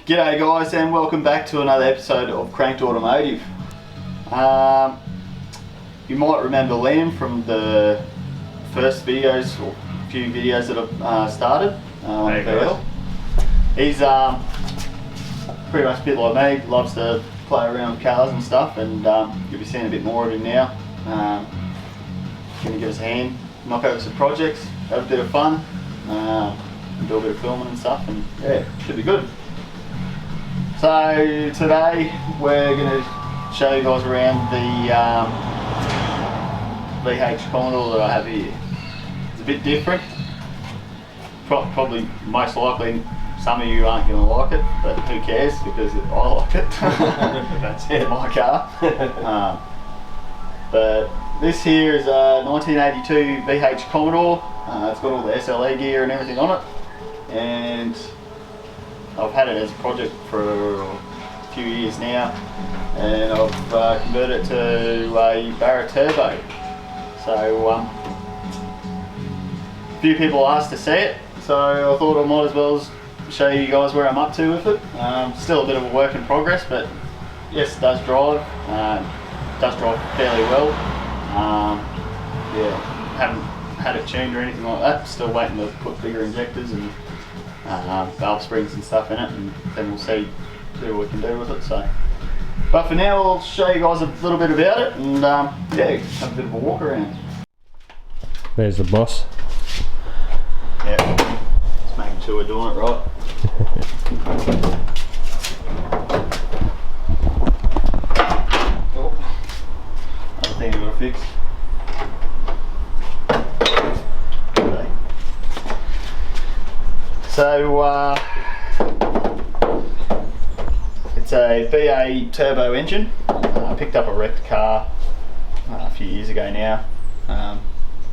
G'day guys, and welcome back to another episode of Cranked Automotive. You might remember Liam from the first videos, or few videos that I've started on VL. He's pretty much a bit like me, loves to play around with cars and stuff, and you'll be seeing a bit more of him now. Going to give us a hand, knock over some projects, have a bit of fun, and do a bit of filming and stuff, and yeah, should be good. So today we're going to show you guys around the VH Commodore that I have here. It's a bit different. Probably, most likely, some of you aren't going to like it, but who cares, because I like it. That's it, my car. But this here is a 1982 VH Commodore. It's got all the SLE gear and everything on it, and I've had it as a project for a few years now, and I've converted it to a Barra Turbo. So a few people asked to see it, so I thought I might as well show you guys where I'm up to with it. Still a bit of a work in progress, but yes, it does drive. Does drive fairly well. Yeah, haven't had it tuned or anything like that. Still waiting to put bigger injectors and valve springs and stuff in it, and then we'll see what we can do with it. So, but for now, I'll show you guys a little bit about it, and yeah, have a bit of a walk around. There's the boss. Yeah, just making sure we're doing it right. Oh, other thing I've got to fix. Okay. So it's a V8 turbo engine. I picked up a wrecked car a few years ago now.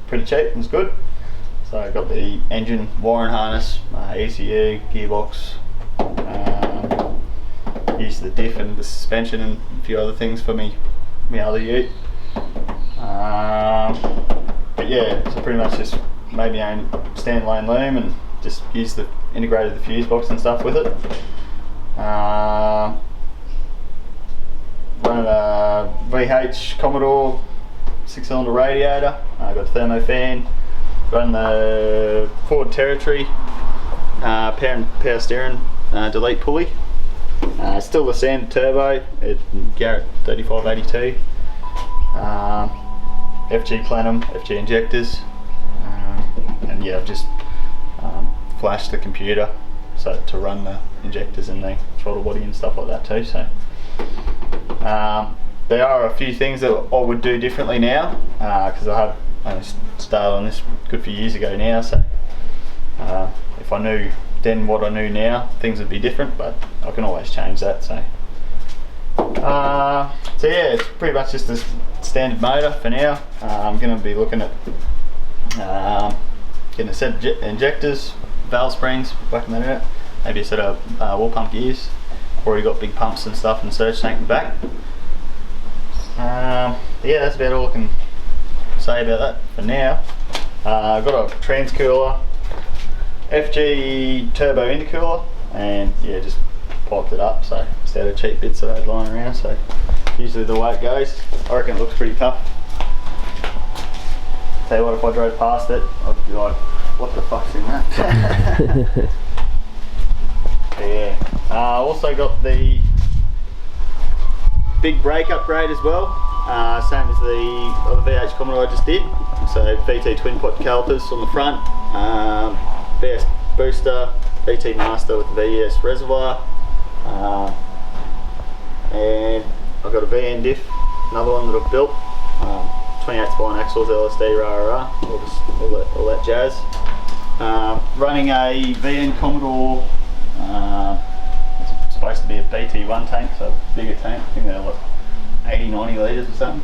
Pretty cheap, it was good. So I got the engine, wiring harness, ECU, gearbox, used the diff and the suspension and a few other things for my other ute. But yeah, so pretty much just made my own standalone loom and just integrated the fuse box and stuff with it. Running a VH Commodore 6-cylinder radiator. I got a thermo fan. Run the Ford Territory power steering delete pulley. Still the standard turbo at Garrett 3582. FG plenum, FG injectors, and yeah, I've just flashed the computer so to run the injectors and the throttle body and stuff like that too. So there are a few things that I would do differently now, because I started on this a good few years ago now. So if I knew then what I knew now, things would be different, but I can always change that. So so yeah, it's pretty much just a standard motor for now. I'm going to be looking at getting a set of injectors, valve springs, whacking that out, maybe a set of wall pump gears. Already got big pumps and stuff and surge tank in the back. Yeah, that's about all I can say about that for now. I've got a trans cooler, FG turbo intercooler, and yeah, just piped it up. So just out of cheap bits that I had lying around. So usually the way it goes. I reckon it looks pretty tough. Tell you what, if I drove past it, I'd be like, what the fuck's in that? Yeah. Also got the big brake upgrade as well, same as the other VH Commodore I just did. So VT twin pot calipers on the front, VS booster, VT master with the VS reservoir, and I've got a VN diff, another one that I've built, 28 spine axles, LSD, rah, all that jazz. Running a VN Commodore. It's supposed to be a BT1 tank, so a bigger tank. I think they're like 80-90 litres or something.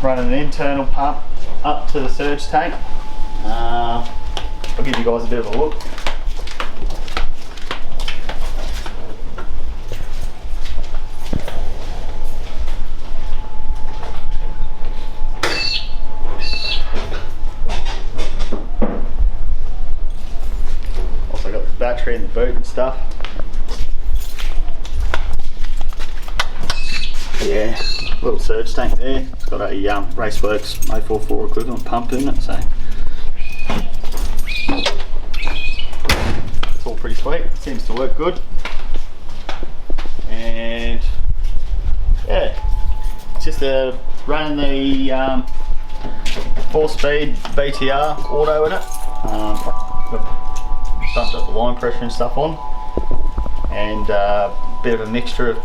Running an internal pump up to the surge tank. I'll give you guys a bit of a look. battery in the boot and stuff. Yeah, little surge tank there. It's got a Raceworks A44 equivalent pump in it, so it's all pretty sweet. It seems to work good. And yeah, it's just running the 4-speed BTR auto in it. Bumped up the line pressure and stuff on, and a bit of a mixture of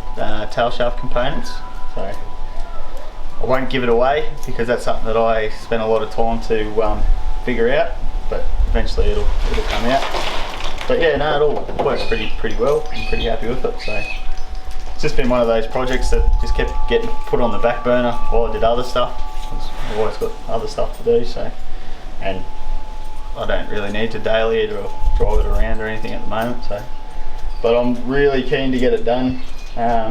tail shaft components. So I won't give it away because that's something that I spent a lot of time to figure out, but eventually it'll come out. But yeah, no, it all works pretty well. I'm pretty happy with it. So it's just been one of those projects that just kept getting put on the back burner while I did other stuff. I've always got other stuff to do, so, and I don't really need to daily it or drive it around or anything at the moment. So, but I'm really keen to get it done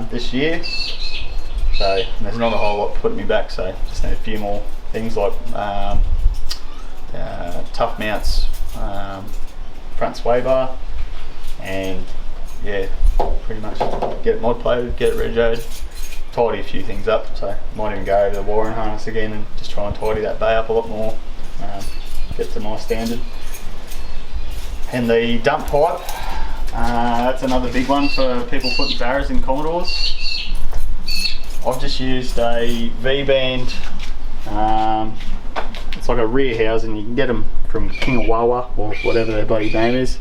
this year. So there's not a whole lot putting me back. So just need a few more things like tough mounts, front sway bar, and yeah, pretty much get it mod plated, get it regoed, tidy a few things up. So might even go over the wiring harness again and just try and tidy that bay up a lot more, get to my standard. And the dump pipe, that's another big one for people putting barras in Commodores. I've just used a V-band, it's like a rear housing. You can get them from King of Wawa or whatever their bloody name is.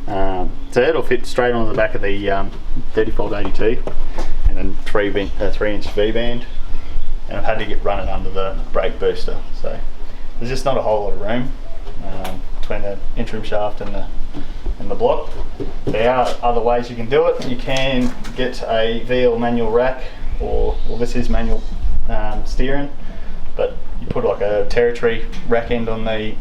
So it'll fit straight on the back of the 3582, and then 3-inch V-band. And I've had to run it under the brake booster, so there's just not a whole lot of room between the interim shaft and the block. There are other ways you can do it. You can get a VL manual rack, or this is manual steering, but you put like a territory rack end on the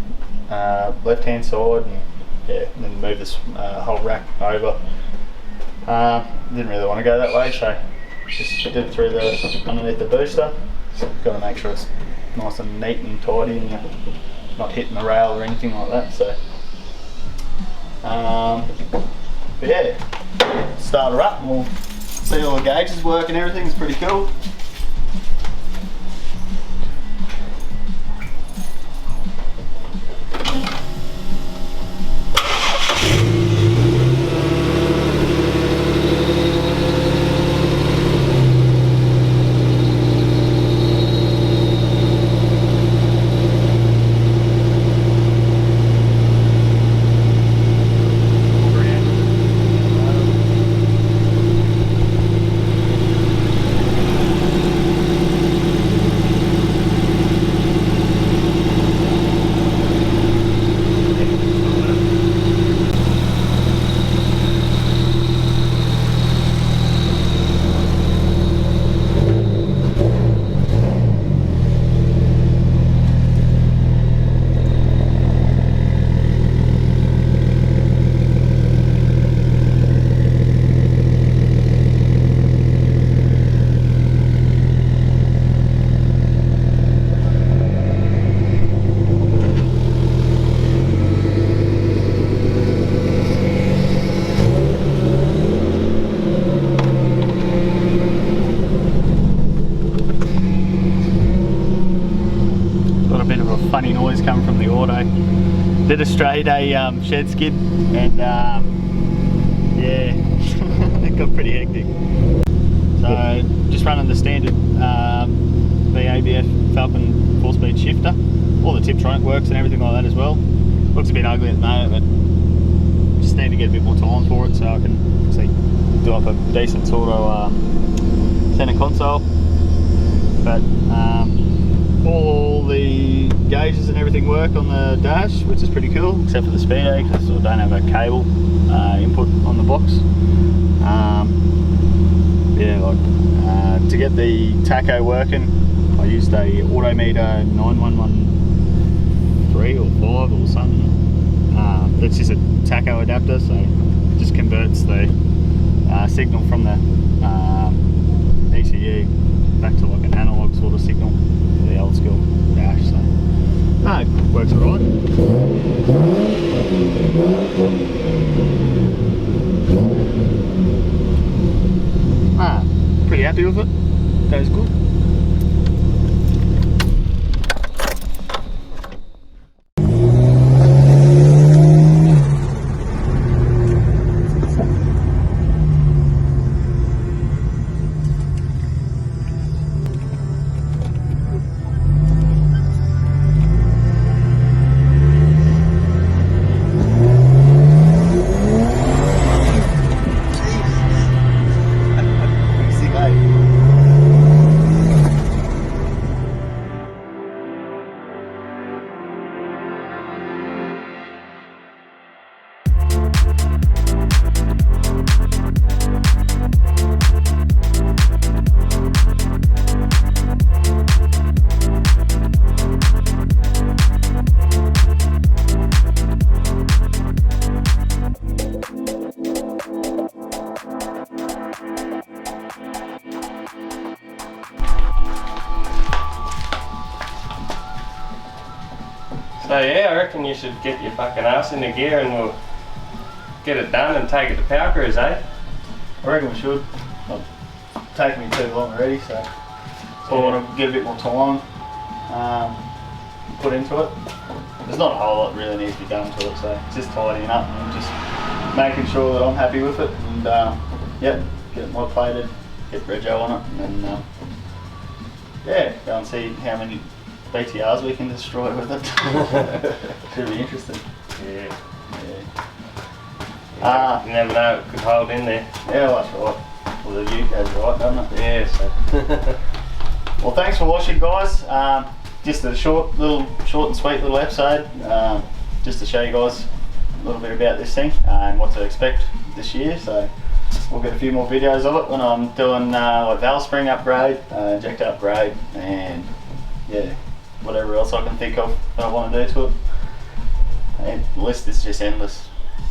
left hand side, and yeah, and then move this whole rack over. Didn't really want to go that way, so just did it through underneath the booster. So got to make sure it's nice and neat and tidy, and you're not hitting the rail or anything like that. So, but yeah, start her up and we'll see all the gauges work and everything. It's pretty cool. Funny noise coming from the auto. Did a straight shed skid, and yeah, it got pretty hectic. So just running the standard VABF Falcon 4-speed shifter. All the Tiptronic works and everything like that as well. Looks a bit ugly at the moment, but just need to get a bit more time for it so I can actually do up a decent sort of center console. But all the gauges and everything work on the dash, which is pretty cool, except for the speedo because I don't have a cable input on the box. Yeah, like to get the tacho working, I used a Autometer 9113 or 5 or something. That's just a tacho adapter, so it just converts the signal from the ECU back to like an analog sort of signal, the old school dash. So no, it works alright. happy with it. Goes good. So yeah, I reckon you should get your fucking ass in the gear and we'll get it done and take it to Power Cruise, eh? I reckon we should. It's taken me too long already, so I want to get a bit more time put into it. There's not a whole lot really needs to be done to it, so it's just tidying up and just making sure that I'm happy with it, and yeah, get it mod plated, get rego on it, and then yeah, go and see how many BTRs we can destroy with it. Should be interesting. Yeah. Yeah. You never know, it could hold in there. Yeah, well, that's right. Well, the view goes right, doesn't it? Yeah, so. Well, thanks for watching, guys. Just a short and sweet little episode, just to show you guys a little bit about this thing and what to expect this year. So we'll get a few more videos of it when I'm doing like valve spring upgrade, injector upgrade, and yeah, whatever else I can think of that I want to do to it. And the list is just endless,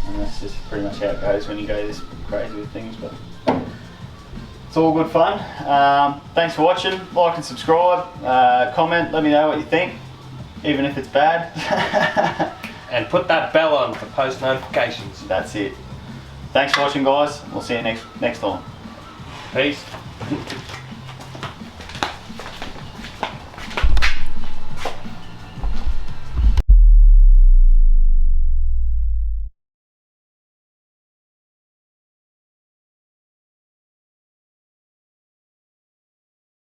and that's just pretty much how it goes when you go this crazy with things. But it's all good fun. Thanks for watching. Like and subscribe. Comment. Let me know what you think, even if it's bad. And put that bell on for post notifications. That's it. Thanks for watching, guys. We'll see you next time. Peace.